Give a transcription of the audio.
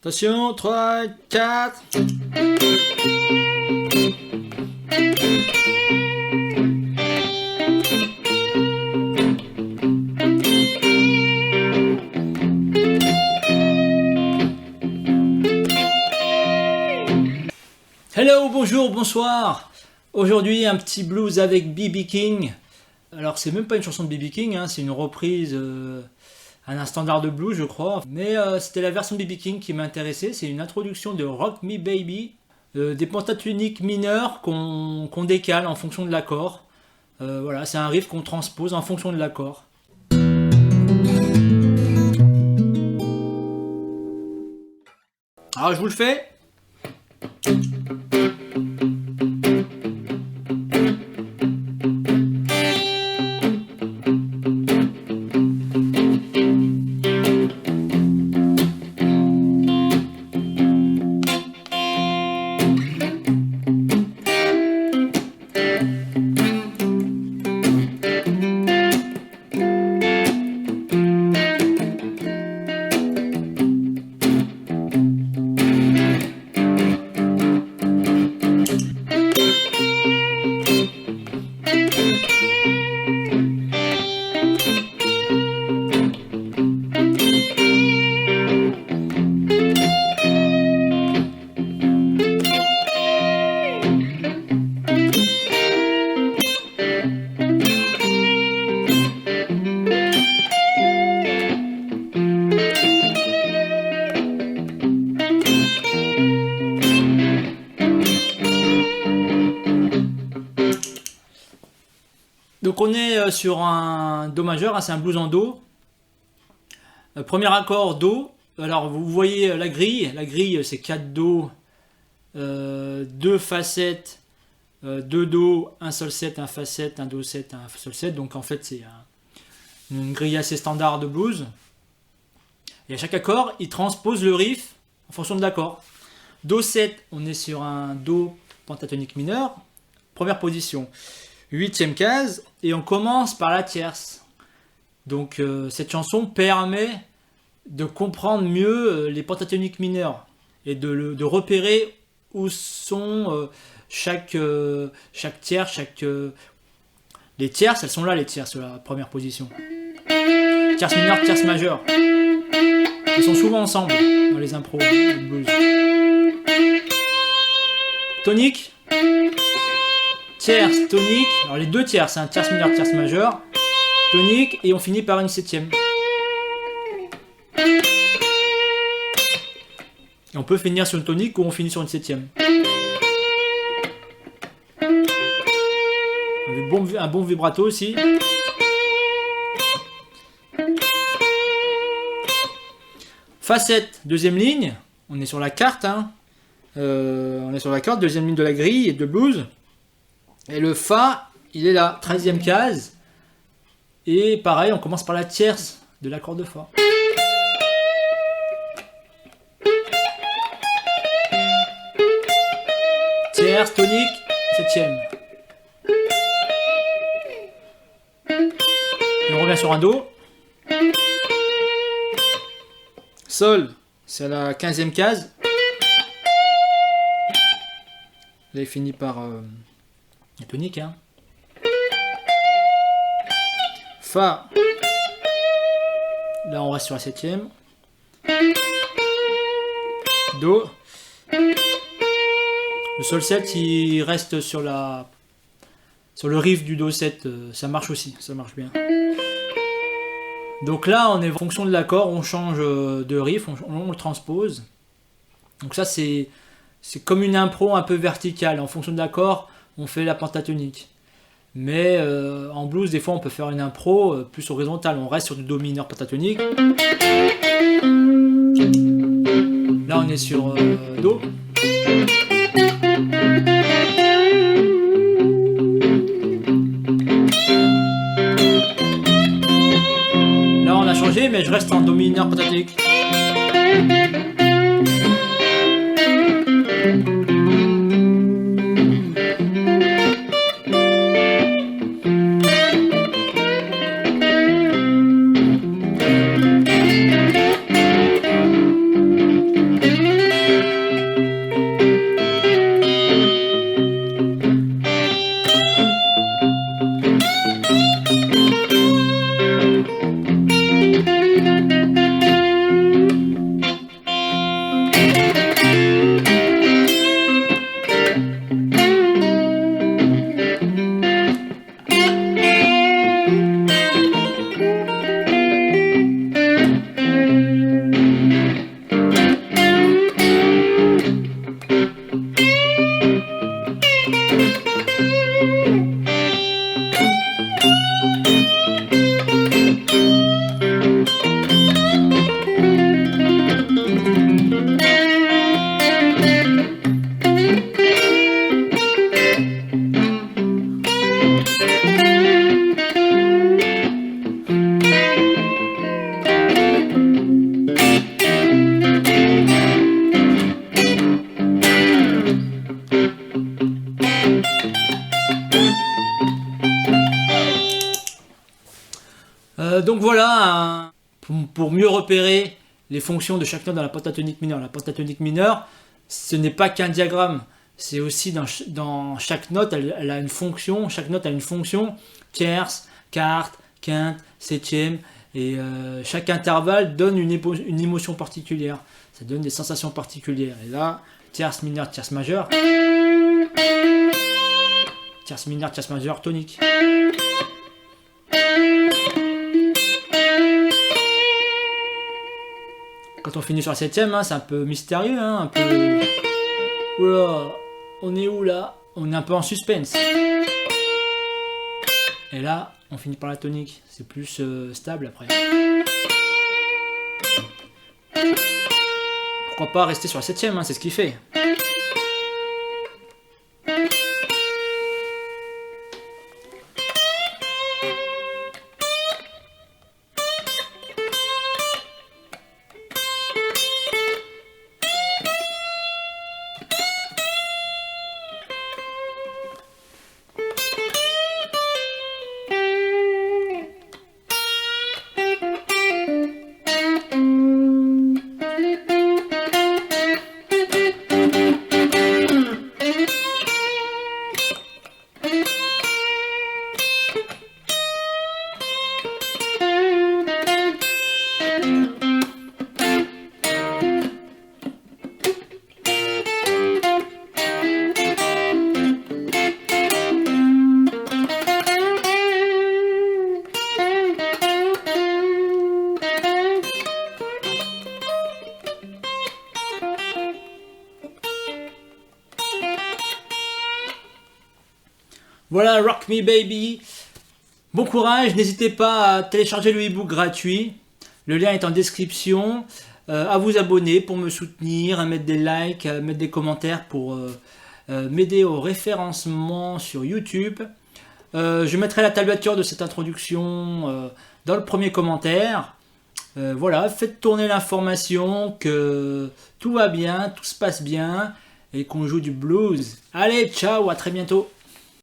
Attention, 3, 4. Hello, bonjour, bonsoir. Aujourd'hui, un petit blues avec B.B. King. Alors, c'est même pas une chanson de B.B. King, hein, c'est une reprise à un standard de blues, je crois. Mais c'était la version de B.B. King qui m'intéressait. C'est une introduction de Rock Me Baby, des pentatoniques mineurs qu'on décale en fonction de l'accord. Voilà, c'est un riff qu'on transpose en fonction de l'accord. Alors, je vous le fais. Donc on est sur un Do majeur, hein, c'est un blues en Do. Premier accord Do. Alors vous voyez la grille c'est 4 Do, 2 Fa 7, 2 Do, 1 Sol 7, 1 Fa 7, 1 Do 7, 1 Sol 7. Donc en fait c'est une grille assez standard de blues. Et à chaque accord, il transpose le riff en fonction de l'accord. Do 7, on est sur un Do pentatonique mineur. Première position. 8e case, et on commence par la tierce. Donc cette chanson permet de comprendre mieux les pentatoniques mineurs et de repérer où sont chaque tierce, les tierces, elles sont là, les tierces sur la première position. Tierce mineure, tierce majeure. Elles sont souvent ensemble dans les impros de blues. Tonique. Tierce, tonique, alors les deux tierces, hein, tierce mineure, tierce majeure, tonique, et on finit par une 7e. Et on peut finir sur une tonique ou on finit sur une 7e. Un bon vibrato aussi. Fa 7, deuxième ligne, on est sur la carte, hein. On est sur la carte, deuxième ligne de la grille de blues. Et le Fa, il est là, 13e case. Et pareil, on commence par la tierce de l'accord de Fa. Tierce, tonique, 7e. Et on revient sur un Do. Sol, c'est à la 15e case. Là, il finit par... la tonique, hein. Fa. Là, on reste sur la 7e. Do. Le Sol 7, il reste sur le riff du Do 7. Ça marche aussi, ça marche bien. Donc là, on est en fonction de l'accord, on change de riff, on le transpose. Donc ça, c'est comme une impro un peu verticale. En fonction de l'accord, on fait la pentatonique. Mais en blues, des fois, on peut faire une impro plus horizontale. On reste sur du Do mineur pentatonique. Là, on est sur Do. Là, on a changé, mais je reste en Do mineur pentatonique. Donc voilà, pour mieux repérer les fonctions de chaque note dans la pentatonique mineure. La pentatonique mineure, ce n'est pas qu'un diagramme, c'est aussi dans chaque note, elle a une fonction, chaque note a une fonction, tierce, quarte, quinte, septième, et chaque intervalle donne une émotion particulière, ça donne des sensations particulières. Et là, tierce mineure, tierce majeure, tierce mineure, tierce majeure, tonique. Quand on finit sur la septième, hein, c'est un peu mystérieux, hein, un peu... Oula, on est où là? On est un peu en suspense. Et là, on finit par la tonique. C'est plus stable après. Pourquoi pas rester sur la septième, hein, c'est ce qu'il fait. Voilà, Rock Me Baby. Bon courage, n'hésitez pas à télécharger le e-book gratuit. Le lien est en description. À vous abonner pour me soutenir, à mettre des likes, à mettre des commentaires pour m'aider au référencement sur YouTube. Je mettrai la tablature de cette introduction dans le premier commentaire. Voilà, faites tourner l'information que tout va bien, tout se passe bien et qu'on joue du blues. Allez, ciao, à très bientôt.